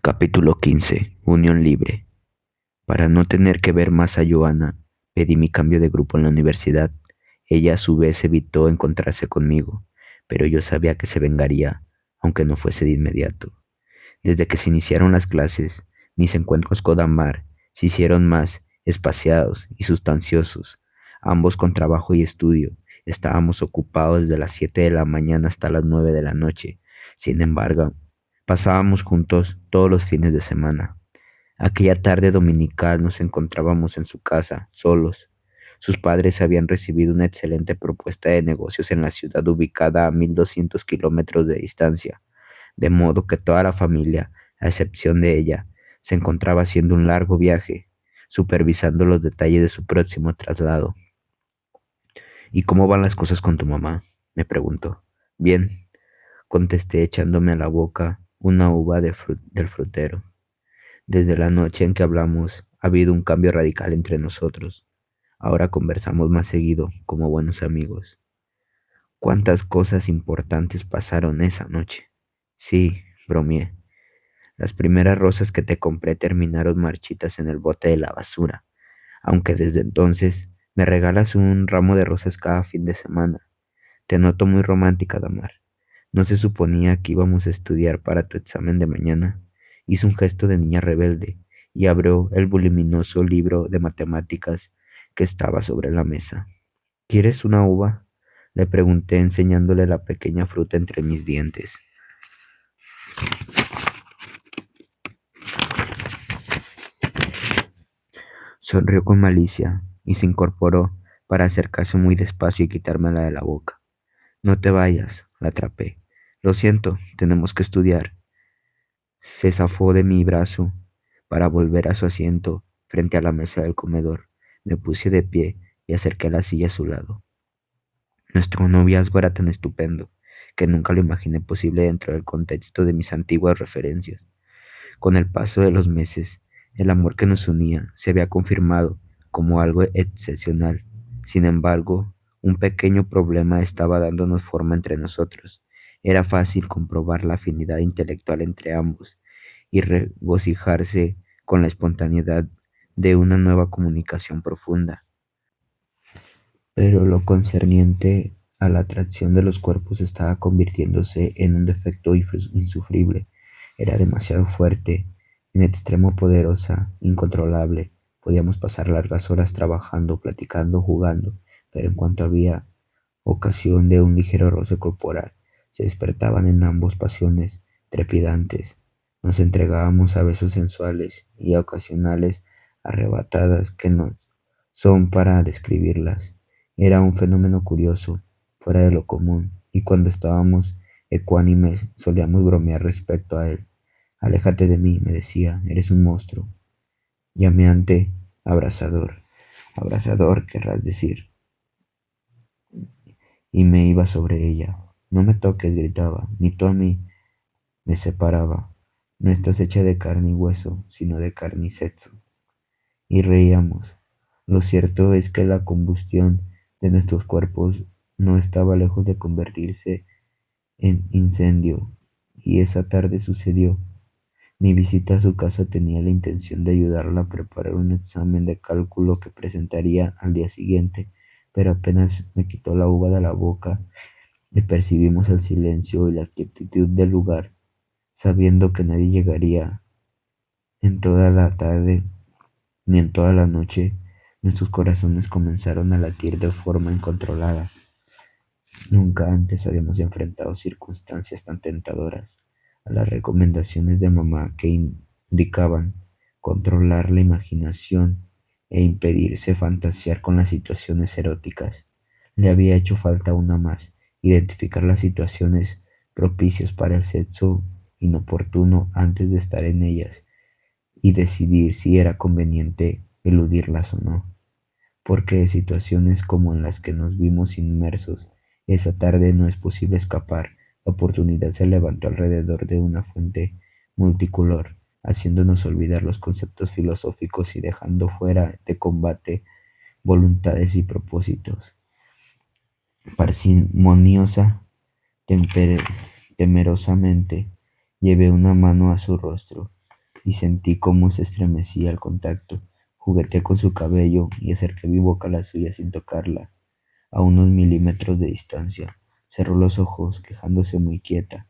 Capítulo 15. Unión Libre. Para no tener que ver más a Joana, pedí mi cambio de grupo en la universidad. Ella a su vez evitó encontrarse conmigo, pero yo sabía que se vengaría, aunque no fuese de inmediato. Desde que se iniciaron las clases, mis encuentros con Damar se hicieron más espaciados y sustanciosos, ambos con trabajo y estudio. Estábamos ocupados desde las 7 de la mañana hasta las 9 de la noche. Sin embargo, pasábamos juntos todos los fines de semana. Aquella tarde dominical nos encontrábamos en su casa, solos. Sus padres habían recibido una excelente propuesta de negocios en la ciudad ubicada a 1200 kilómetros de distancia, de modo que toda la familia, a excepción de ella, se encontraba haciendo un largo viaje, supervisando los detalles de su próximo traslado. ¿Y cómo van las cosas con tu mamá?, me preguntó. Bien, contesté echándome a la boca una uva del frutero. Desde la noche en que hablamos, ha habido un cambio radical entre nosotros. Ahora conversamos más seguido, como buenos amigos. ¿Cuántas cosas importantes pasaron esa noche? Sí, bromeé. Las primeras rosas que te compré terminaron marchitas en el bote de la basura, aunque desde entonces me regalas un ramo de rosas cada fin de semana. Te noto muy romántica, Damar. ¿No se suponía que íbamos a estudiar para tu examen de mañana? Hizo un gesto de niña rebelde y abrió el voluminoso libro de matemáticas que estaba sobre la mesa. ¿Quieres una uva?, le pregunté enseñándole la pequeña fruta entre mis dientes. Sonrió con malicia y se incorporó para acercarse muy despacio y quitármela de la boca. No te vayas, la atrapé. Lo siento, tenemos que estudiar. Se zafó de mi brazo para volver a su asiento frente a la mesa del comedor. Me puse de pie y acerqué la silla a su lado. Nuestro noviazgo era tan estupendo que nunca lo imaginé posible dentro del contexto de mis antiguas referencias. Con el paso de los meses, el amor que nos unía se había confirmado como algo excepcional. Sin embargo, un pequeño problema estaba dándonos forma entre nosotros. Era fácil comprobar la afinidad intelectual entre ambos y regocijarse con la espontaneidad de una nueva comunicación profunda. Pero lo concerniente a la atracción de los cuerpos estaba convirtiéndose en un defecto insufrible. Era demasiado fuerte, en extremo poderosa, incontrolable. Podíamos pasar largas horas trabajando, platicando, jugando, pero en cuanto había ocasión de un ligero roce corporal, se despertaban en ambos pasiones trepidantes. Nos entregábamos a besos sensuales y a ocasionales arrebatadas que no son para describirlas. Era un fenómeno curioso, fuera de lo común, y cuando estábamos ecuánimes solíamos bromear respecto a él. Aléjate de mí, me decía, eres un monstruo. Llameante, abrasador. Abrasador, querrás decir. Y me iba sobre ella. No me toques, gritaba, ni tú a mí. Me separaba. No estás hecha de carne y hueso, sino de carne y sexo. Y reíamos. Lo cierto es que la combustión de nuestros cuerpos no estaba lejos de convertirse en incendio, y esa tarde sucedió. Mi visita a su casa tenía la intención de ayudarla a preparar un examen de cálculo que presentaría al día siguiente, pero apenas me quitó la uva de la boca y percibimos el silencio y la quietud del lugar, sabiendo que nadie llegaría en toda la tarde ni en toda la noche, nuestros corazones comenzaron a latir de forma incontrolada. Nunca antes habíamos enfrentado circunstancias tan tentadoras. A las recomendaciones de mamá que indicaban controlar la imaginación e impedirse fantasear con las situaciones eróticas, le había hecho falta una más: identificar las situaciones propicias para el sexo inoportuno antes de estar en ellas y decidir si era conveniente eludirlas o no, porque de situaciones como en las que nos vimos inmersos esa tarde no es posible escapar. La oportunidad se levantó alrededor de una fuente multicolor, haciéndonos olvidar los conceptos filosóficos y dejando fuera de combate voluntades y propósitos. Parsimoniosa, temerosamente, llevé una mano a su rostro y sentí cómo se estremecía al contacto. Jugueteé con su cabello y acerqué mi boca a la suya sin tocarla, a unos milímetros de distancia. Cerró los ojos, quejándose muy quieta,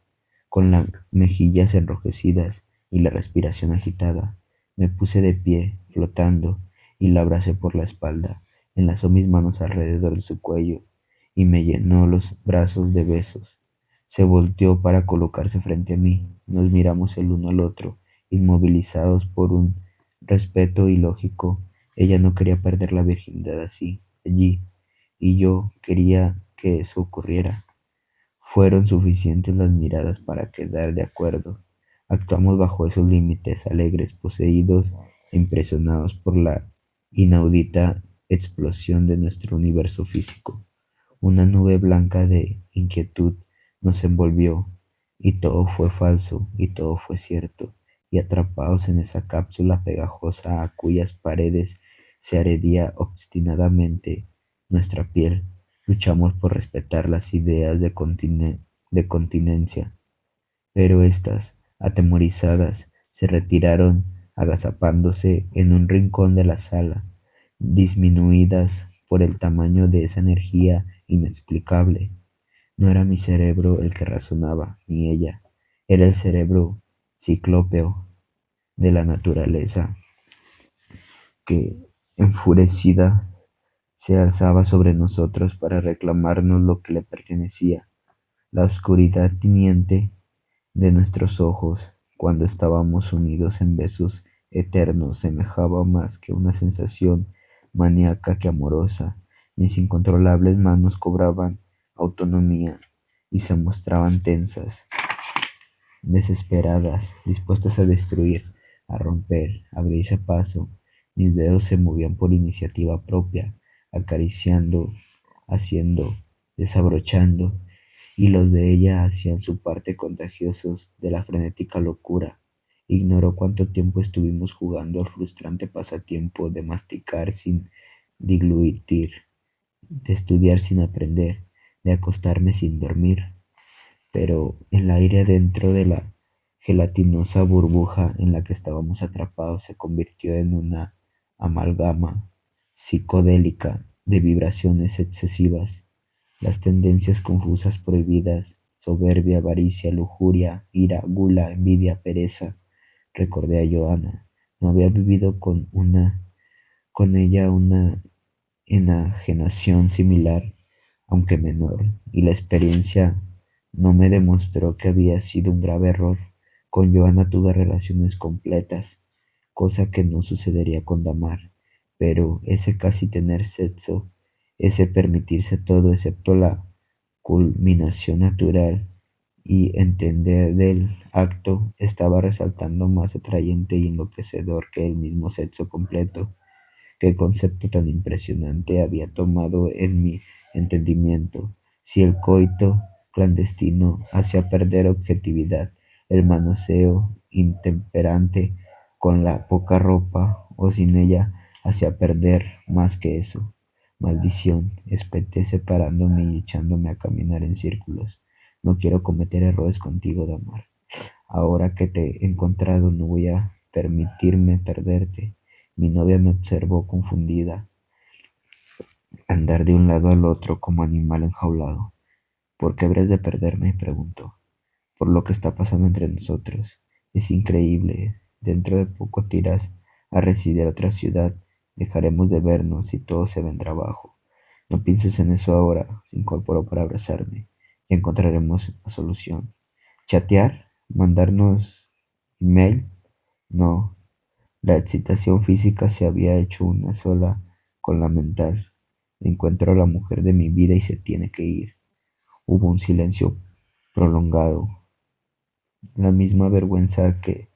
con las mejillas enrojecidas y la respiración agitada. Me puse de pie, flotando, y la abracé por la espalda. Enlazó mis manos alrededor de su cuello y me llenó los brazos de besos. Se volteó para colocarse frente a mí. Nos miramos el uno al otro, inmovilizados por un respeto ilógico. Ella no quería perder la virginidad así, allí, y yo quería que eso ocurriera. Fueron suficientes las miradas para quedar de acuerdo. Actuamos bajo esos límites, alegres, poseídos e impresionados por la inaudita explosión de nuestro universo físico. Una nube blanca de inquietud nos envolvió, y todo fue falso, y todo fue cierto, y atrapados en esa cápsula pegajosa a cuyas paredes se adhería obstinadamente nuestra piel, luchamos por respetar las ideas de continencia, pero éstas, atemorizadas, se retiraron agazapándose en un rincón de la sala, disminuidas por el tamaño de esa energía inexplicable. No era mi cerebro el que razonaba, ni ella, era el cerebro ciclópeo de la naturaleza que, enfurecida, se alzaba sobre nosotros para reclamarnos lo que le pertenecía. La oscuridad tiniente de nuestros ojos, cuando estábamos unidos en besos eternos, semejaba más que una sensación maníaca que amorosa. Mis incontrolables manos cobraban autonomía y se mostraban tensas, desesperadas, dispuestas a destruir, a romper, a abrirse paso. Mis dedos se movían por iniciativa propia, acariciando, haciendo, desabrochando, y los de ella hacían su parte contagiosos de la frenética locura. Ignoró cuánto tiempo estuvimos jugando al frustrante pasatiempo de masticar sin diglutir, de estudiar sin aprender, de acostarme sin dormir, pero el aire dentro de la gelatinosa burbuja en la que estábamos atrapados se convirtió en una amalgama psicodélica de vibraciones excesivas, las tendencias confusas prohibidas, soberbia, avaricia, lujuria, ira, gula, envidia, pereza. Recordé a Joana. No había vivido con ella una enajenación similar, aunque menor, y la experiencia no me demostró que había sido un grave error. Con Joana tuve relaciones completas, cosa que no sucedería con Damar, pero ese casi tener sexo, ese permitirse todo excepto la culminación natural y entender del acto, estaba resultando más atrayente y enloquecedor que el mismo sexo completo. Qué concepto tan impresionante había tomado en mi entendimiento. Si el coito clandestino hacía perder objetividad, el manoseo intemperante con la poca ropa o sin ella hacía perder más que eso. Maldición, espeté separándome y echándome a caminar en círculos. No quiero cometer errores contigo, Damar. Ahora que te he encontrado no voy a permitirme perderte. Mi novia me observó confundida, andar de un lado al otro como animal enjaulado. ¿Por qué habrías de perderme?, preguntó. Por lo que está pasando entre nosotros. Es increíble. Dentro de poco te irás a residir a otra ciudad. Dejaremos de vernos y todo se vendrá abajo. No pienses en eso ahora, se incorporó para abrazarme. Ya encontraremos la solución. ¿Chatear? ¿Mandarnos email? No, la excitación física se había hecho una sola con la mental. Encuentro a la mujer de mi vida y se tiene que ir. Hubo un silencio prolongado, la misma vergüenza que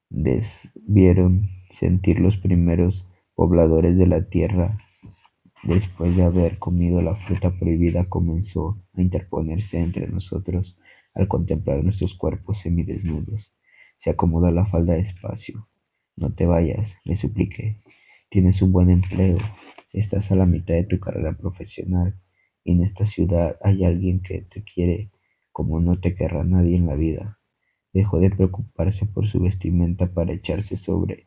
debieron sentir los primeros pobladores de la tierra después de haber comido la fruta prohibida comenzó a interponerse entre nosotros al contemplar nuestros cuerpos semidesnudos. Se acomodó la falda despacio. No te vayas, le supliqué. Tienes un buen empleo, estás a la mitad de tu carrera profesional y en esta ciudad hay alguien que te quiere como no te querrá nadie en la vida. Dejó de preocuparse por su vestimenta para echarse sobre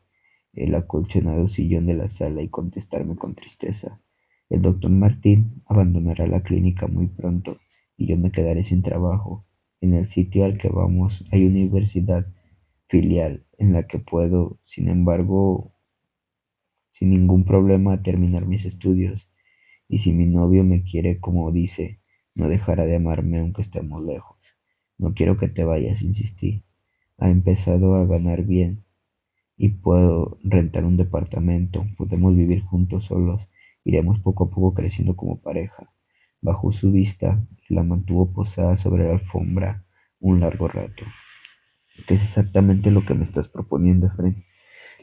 el acolchonado sillón de la sala y contestarme con tristeza. El doctor Martín abandonará la clínica muy pronto y yo me quedaré sin trabajo. En el sitio al que vamos hay universidad filial en la que puedo, sin embargo, sin ningún problema terminar mis estudios. Y si mi novio me quiere como dice, no dejará de amarme aunque estemos lejos. No quiero que te vayas, insistí. Ha empezado a ganar bien y puedo rentar un departamento. Podemos vivir juntos solos. Iremos poco a poco creciendo como pareja. Bajó su vista y la mantuvo posada sobre la alfombra un largo rato. ¿Qué es exactamente lo que me estás proponiendo, Efren?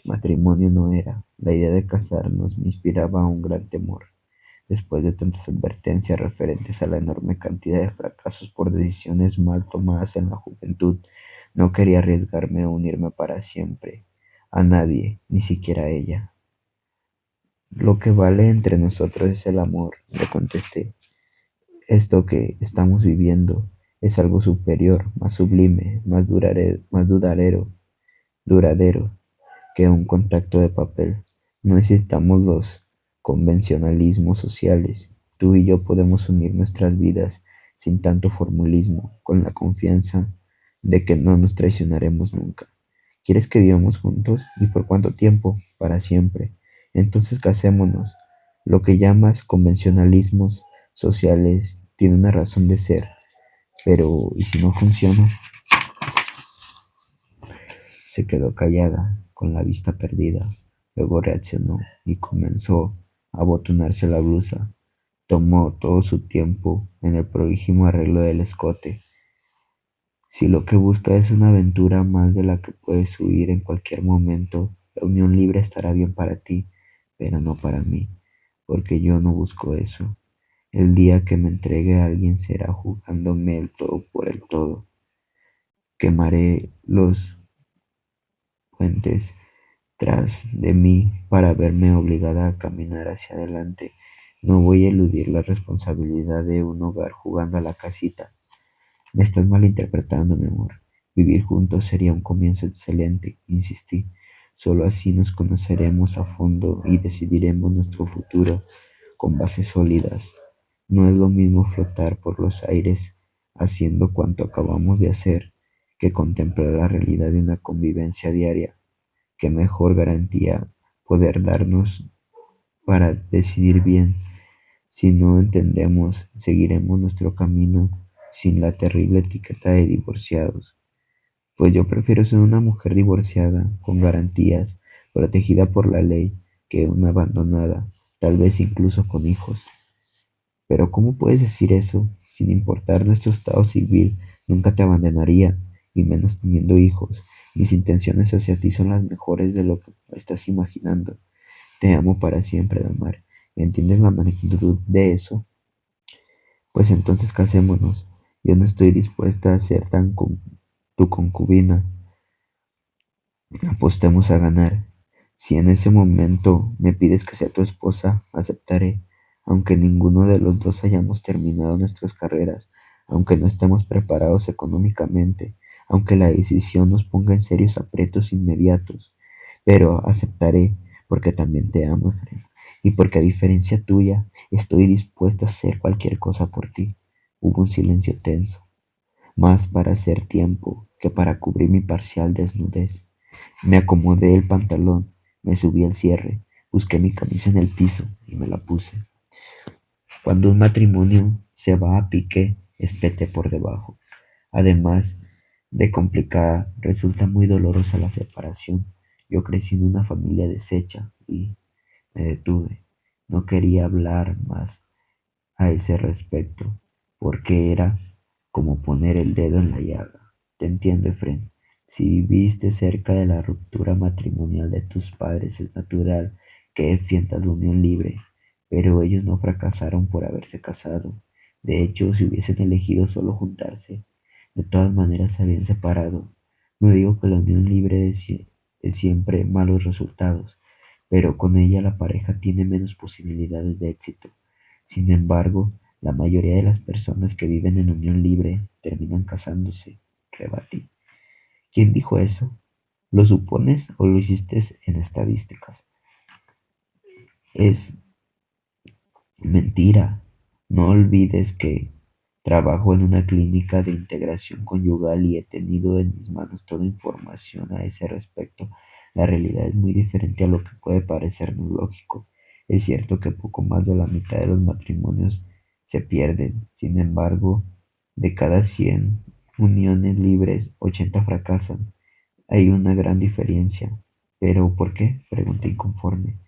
Matrimonio no era. La idea de casarnos me inspiraba un gran temor. Después de tantas advertencias referentes a la enorme cantidad de fracasos por decisiones mal tomadas en la juventud, no quería arriesgarme a unirme para siempre a nadie, ni siquiera a ella. Lo que vale entre nosotros es el amor, le contesté. Esto que estamos viviendo es algo superior, más sublime, más duradero que un contacto de papel. No necesitamos los convencionalismos sociales. Tú y yo podemos unir nuestras vidas sin tanto formulismo, con la confianza de que no nos traicionaremos nunca. ¿Quieres que vivamos juntos? ¿Y por cuánto tiempo? Para siempre. Entonces casémonos. Lo que llamas convencionalismos sociales tiene una razón de ser, pero ¿y si no funciona? Se quedó callada, con la vista perdida. Luego reaccionó y comenzó a abotonarse la blusa. Tomó todo su tiempo en el prodigio arreglo del escote. Si lo que busca es una aventura más de la que puedes huir en cualquier momento, la unión libre estará bien para ti, pero no para mí, porque yo no busco eso. El día que me entregue a alguien será jugándome el todo por el todo. Quemaré los puentes tras de mí para verme obligada a caminar hacia adelante. No voy a eludir la responsabilidad de un hogar jugando a la casita. Me estás malinterpretando, mi amor. Vivir juntos sería un comienzo excelente, insistí. Solo así nos conoceremos a fondo y decidiremos nuestro futuro con bases sólidas. No es lo mismo flotar por los aires haciendo cuanto acabamos de hacer que contemplar la realidad de una convivencia diaria. Qué mejor garantía poder darnos para decidir bien. Si no entendemos, seguiremos nuestro camino sin la terrible etiqueta de divorciados. Pues yo prefiero ser una mujer divorciada, con garantías, protegida por la ley, que una abandonada, tal vez incluso con hijos. Pero ¿cómo puedes decir eso? Sin importar nuestro estado civil, nunca te abandonaría, y menos teniendo hijos. Mis intenciones hacia ti son las mejores de lo que estás imaginando. Te amo para siempre, Damar. ¿Entiendes la magnitud de eso? Pues entonces casémonos. Yo no estoy dispuesta a ser tu concubina. Apostemos a ganar. Si en ese momento me pides que sea tu esposa, aceptaré, aunque ninguno de los dos hayamos terminado nuestras carreras, aunque no estemos preparados económicamente, aunque la decisión nos ponga en serios aprietos inmediatos. Pero aceptaré porque también te amo, Efraín, y porque a diferencia tuya, estoy dispuesta a hacer cualquier cosa por ti. Hubo un silencio tenso, más para hacer tiempo que para cubrir mi parcial desnudez. Me acomodé el pantalón, me subí al cierre, busqué mi camisa en el piso y me la puse. Cuando un matrimonio se va a pique, espete por debajo. Además de complicada, resulta muy dolorosa la separación. Yo crecí en una familia deshecha y me detuve. No quería hablar más a ese respecto, porque era como poner el dedo en la llaga. Te entiendo, Efren. Si viviste cerca de la ruptura matrimonial de tus padres, es natural que defiendas la unión libre, pero ellos no fracasaron por haberse casado. De hecho, si hubiesen elegido solo juntarse, de todas maneras se habían separado. No digo que la unión libre de siempre malos resultados, pero con ella la pareja tiene menos posibilidades de éxito. Sin embargo, la mayoría de las personas que viven en unión libre terminan casándose, rebatí. ¿Quién dijo eso? ¿Lo supones o lo hiciste en estadísticas? Es mentira. No olvides que trabajo en una clínica de integración conyugal y he tenido en mis manos toda información a ese respecto. La realidad es muy diferente a lo que puede parecernos lógico. Es cierto que poco más de la mitad de los matrimonios se pierden. Sin embargo, de cada 100 uniones libres, 80 fracasan. Hay una gran diferencia. ¿Pero por qué? Pregunté inconforme.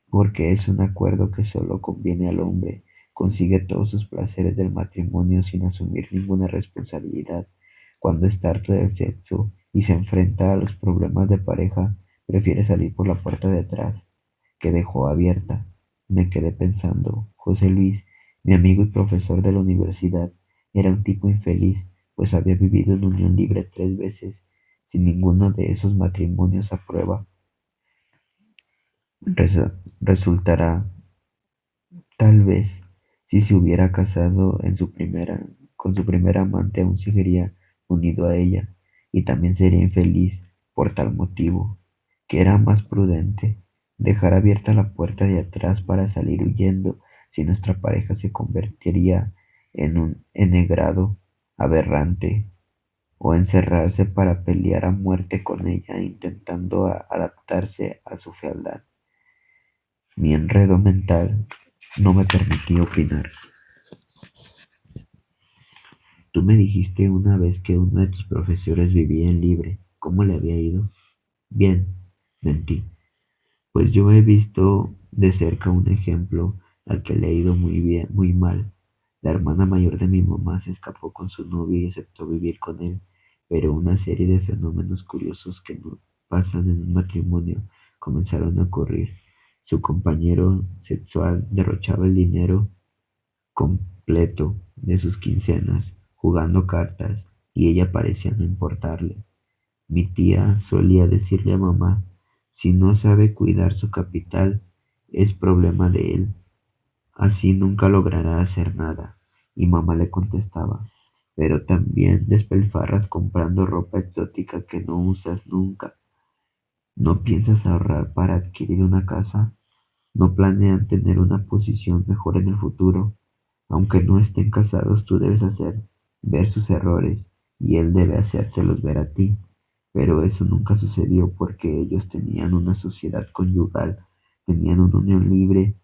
Porque es un acuerdo que solo conviene al hombre. Consigue todos sus placeres del matrimonio sin asumir ninguna responsabilidad. Cuando está harto del sexo y se enfrenta a los problemas de pareja, prefiere salir por la puerta de atrás, que dejó abierta. Me quedé pensando, José Luis, mi amigo y profesor de la universidad, era un tipo infeliz, pues había vivido en unión libre 3 veces, sin ninguno de esos matrimonios a prueba. Resultará. Tal vez, si se hubiera casado con su primera amante, aún seguiría unido a ella, y también sería infeliz por tal motivo, que era más prudente dejar abierta la puerta de atrás para salir huyendo si nuestra pareja se convertiría en un ennegrado aberrante, o encerrarse para pelear a muerte con ella intentando adaptarse a su fealdad. Mi enredo mental no me permitía opinar. Tú me dijiste una vez que uno de tus profesores vivía en Libre. ¿Cómo le había ido? Bien, mentí. Pues yo he visto de cerca un ejemplo al que le ha ido muy bien, muy mal. La hermana mayor de mi mamá se escapó con su novio y aceptó vivir con él, pero una serie de fenómenos curiosos que no pasan en un matrimonio comenzaron a ocurrir. Su compañero sexual derrochaba el dinero completo de sus quincenas jugando cartas y ella parecía no importarle. Mi tía solía decirle a mamá, si no sabe cuidar su capital, es problema de él, así nunca logrará hacer nada. Y mamá le contestaba, pero también despilfarras comprando ropa exótica que no usas nunca. ¿No piensas ahorrar para adquirir una casa? ¿No planean tener una posición mejor en el futuro? Aunque no estén casados, tú debes hacer ver sus errores y él debe hacérselos ver a ti. Pero eso nunca sucedió porque ellos tenían una sociedad conyugal, tenían una unión libre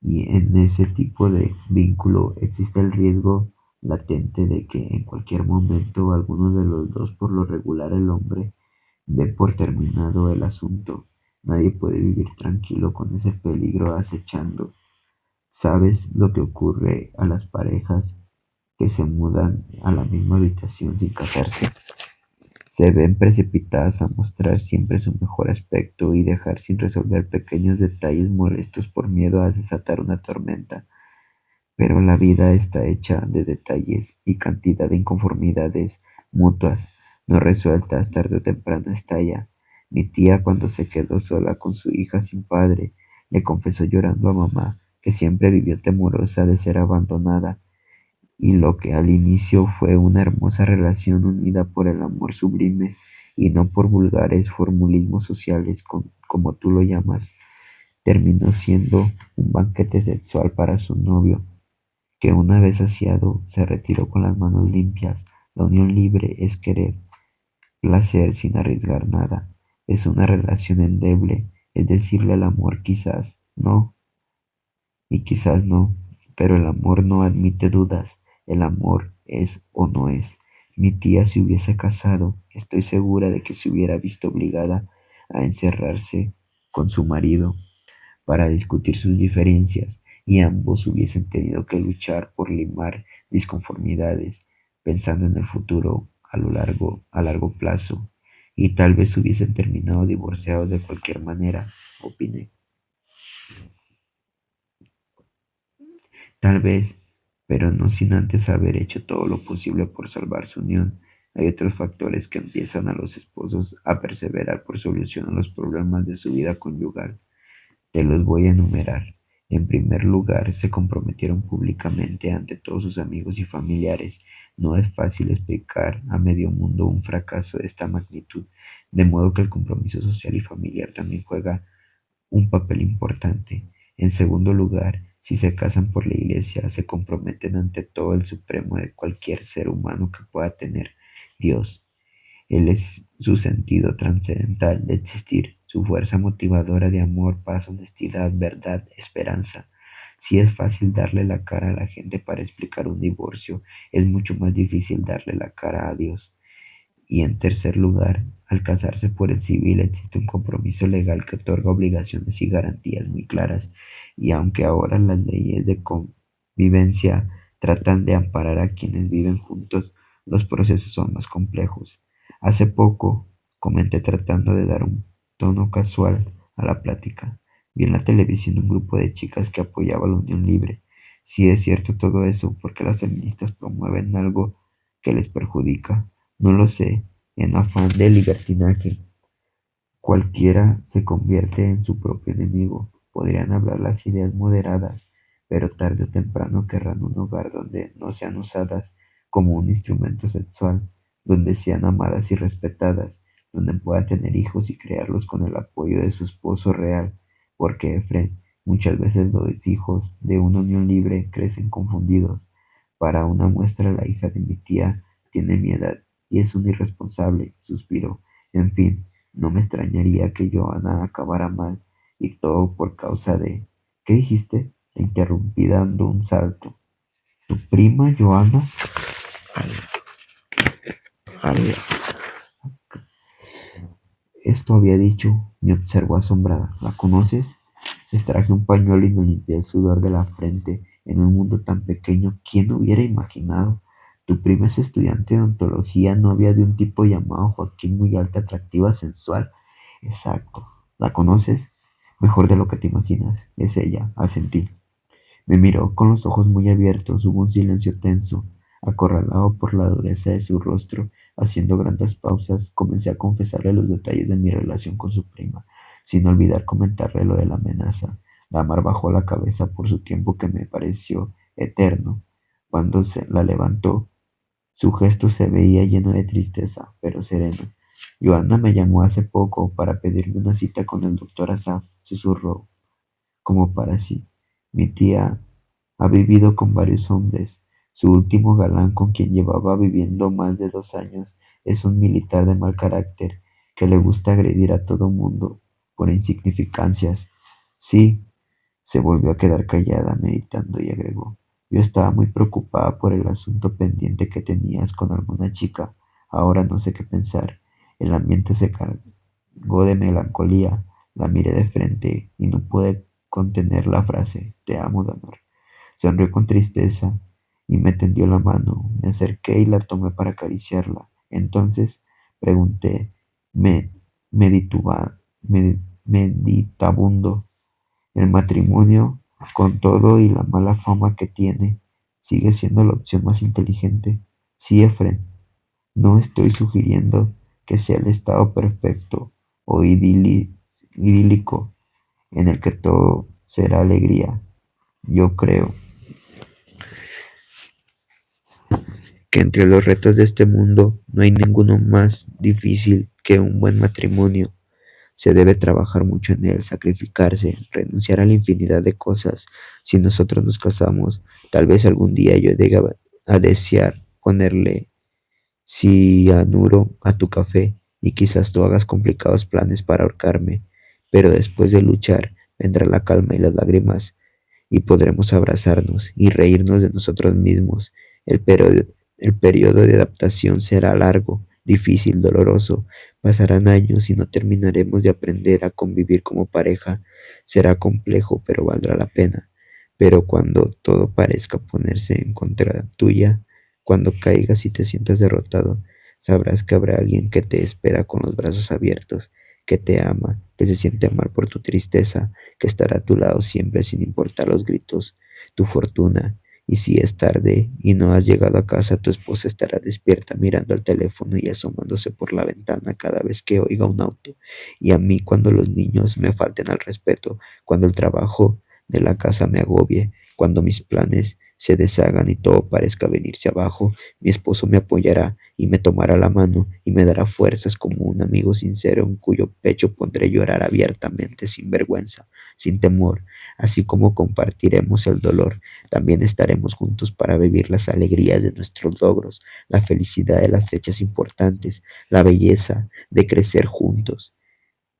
y en ese tipo de vínculo existe el riesgo latente de que en cualquier momento alguno de los dos, por lo regular el hombre, dé por terminado el asunto. Nadie puede vivir tranquilo con ese peligro acechando. ¿Sabes lo que ocurre a las parejas que se mudan a la misma habitación sin casarse? Se ven precipitadas a mostrar siempre su mejor aspecto y dejar sin resolver pequeños detalles molestos por miedo a desatar una tormenta. Pero la vida está hecha de detalles y cantidad de inconformidades mutuas, no resueltas, tarde o temprano estalla. Mi tía, cuando se quedó sola con su hija sin padre, le confesó llorando a mamá que siempre vivió temerosa de ser abandonada, y lo que al inicio fue una hermosa relación unida por el amor sublime y no por vulgares formulismos sociales como tú lo llamas, terminó siendo un banquete sexual para su novio, que una vez saciado se retiró con las manos limpias. La unión libre es querer placer sin arriesgar nada. Es una relación endeble, es decirle al amor quizás no y quizás no, pero el amor no admite dudas. El amor es o no es. Mi tía se hubiese casado, estoy segura de que se hubiera visto obligada a encerrarse con su marido para discutir sus diferencias y ambos hubiesen tenido que luchar por limar disconformidades, pensando en el futuro a largo plazo, y tal vez hubiesen terminado divorciados de cualquier manera, opiné. Tal vez, pero no sin antes haber hecho todo lo posible por salvar su unión. Hay otros factores que empiezan a los esposos a perseverar por solucionar los problemas de su vida conyugal. Te los voy a enumerar. En primer lugar, se comprometieron públicamente ante todos sus amigos y familiares. No es fácil explicar a medio mundo un fracaso de esta magnitud, de modo que el compromiso social y familiar también juega un papel importante. En segundo lugar, si se casan por la iglesia, se comprometen ante todo el supremo de cualquier ser humano que pueda tener, Dios. Él es su sentido trascendental de existir, su fuerza motivadora de amor, paz, honestidad, verdad, esperanza. Si es fácil darle la cara a la gente para explicar un divorcio, es mucho más difícil darle la cara a Dios. Y en tercer lugar, al casarse por el civil existe un compromiso legal que otorga obligaciones y garantías muy claras. Y aunque ahora las leyes de convivencia tratan de amparar a quienes viven juntos, los procesos son más complejos. Hace poco comenté tratando de dar un tono casual a la plática. Vi en la televisión un grupo de chicas que apoyaba la unión libre. Si es cierto todo eso, porque las feministas promueven algo que les perjudica. No lo sé, en afán de libertinaje, cualquiera se convierte en su propio enemigo. Podrían hablar las ideas moderadas, pero tarde o temprano querrán un hogar donde no sean usadas como un instrumento sexual, donde sean amadas y respetadas, donde puedan tener hijos y criarlos con el apoyo de su esposo real, porque Efren, muchas veces los hijos de una unión libre crecen confundidos. Para una muestra, la hija de mi tía tiene mi edad y es un irresponsable, suspiró. En fin, no me extrañaría que Johanna acabara mal, y todo por causa de... ¿Qué dijiste? Le interrumpí dando un salto. ¿Tu prima Johanna? Al, al- Esto había dicho, me observó asombrada. ¿La conoces? Extraje un pañuelo y me limpié el sudor de la frente. En un mundo tan pequeño, ¿quién hubiera imaginado? Tu prima es estudiante de odontología, novia de un tipo llamado Joaquín, muy alta, atractiva, sensual. Exacto. ¿La conoces? Mejor de lo que te imaginas. Es ella, asentí. Me miró con los ojos muy abiertos, hubo un silencio tenso. Acorralado por la dureza de su rostro, haciendo grandes pausas, comencé a confesarle los detalles de mi relación con su prima, sin olvidar comentarle lo de la amenaza. Damar bajó la cabeza por su tiempo que me pareció eterno. Cuando se la levantó, su gesto se veía lleno de tristeza, pero sereno. Joana me llamó hace poco para pedirme una cita con el doctor Asaf, susurró, como para sí. Mi tía ha vivido con varios hombres. Su último galán, con quien llevaba viviendo más de 2 años, es un militar de mal carácter que le gusta agredir a todo mundo por insignificancias. Sí, se volvió a quedar callada, meditando, y agregó: yo estaba muy preocupada por el asunto pendiente que tenías con alguna chica. Ahora no sé qué pensar. El ambiente se cargó de melancolía. La miré de frente y no pude contener la frase: te amo, Damar. Sonrió con tristeza y me tendió la mano. Me acerqué y la tomé para acariciarla. Entonces pregunté, me, meditabundo: el matrimonio, con todo y la mala fama que tiene, sigue siendo la opción más inteligente. Sí, Efren, no estoy sugiriendo que sea el estado perfecto o idílico en el que todo será alegría. Yo creo que entre los retos de este mundo no hay ninguno más difícil que un buen matrimonio. Se debe trabajar mucho en él, sacrificarse, renunciar a la infinidad de cosas. Si nosotros nos casamos, tal vez algún día yo llegue a desear ponerle cianuro a tu café, y quizás tú hagas complicados planes para ahorcarme, pero después de luchar vendrá la calma y las lágrimas, y podremos abrazarnos y reírnos de nosotros mismos. El periodo de adaptación será largo, difícil, doloroso. Pasarán años y no terminaremos de aprender a convivir como pareja. Será complejo, pero valdrá la pena. Pero cuando todo parezca ponerse en contra tuya, cuando caigas y te sientas derrotado, sabrás que habrá alguien que te espera con los brazos abiertos, que te ama, que se siente amar por tu tristeza, que estará a tu lado siempre sin importar los gritos, tu fortuna. Y si es tarde y no has llegado a casa, tu esposa estará despierta mirando al teléfono y asomándose por la ventana cada vez que oiga un auto. Y a mí, cuando los niños me falten al respeto, cuando el trabajo de la casa me agobie, cuando mis planes se deshagan y todo parezca venirse abajo, mi esposo me apoyará y me tomará la mano y me dará fuerzas como un amigo sincero en cuyo pecho pondré llorar abiertamente, sin vergüenza, sin temor, así como compartiremos el dolor. También estaremos juntos para vivir las alegrías de nuestros logros, la felicidad de las fechas importantes, la belleza de crecer juntos,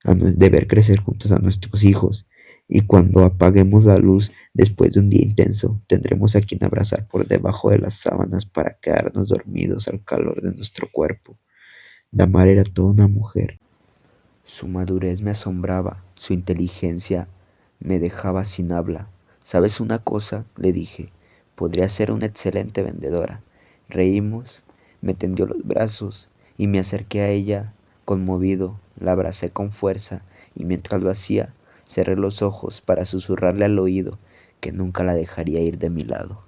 de ver crecer juntos a nuestros hijos. Y cuando apaguemos la luz después de un día intenso, tendremos a quien abrazar por debajo de las sábanas para quedarnos dormidos al calor de nuestro cuerpo. Damar era toda una mujer. Su madurez me asombraba, su inteligencia me dejaba sin habla. ¿Sabes una cosa?, le dije, podría ser una excelente vendedora. Reímos, me tendió los brazos y me acerqué a ella, conmovido, la abracé con fuerza y mientras lo hacía, cerré los ojos para susurrarle al oído que nunca la dejaría ir de mi lado.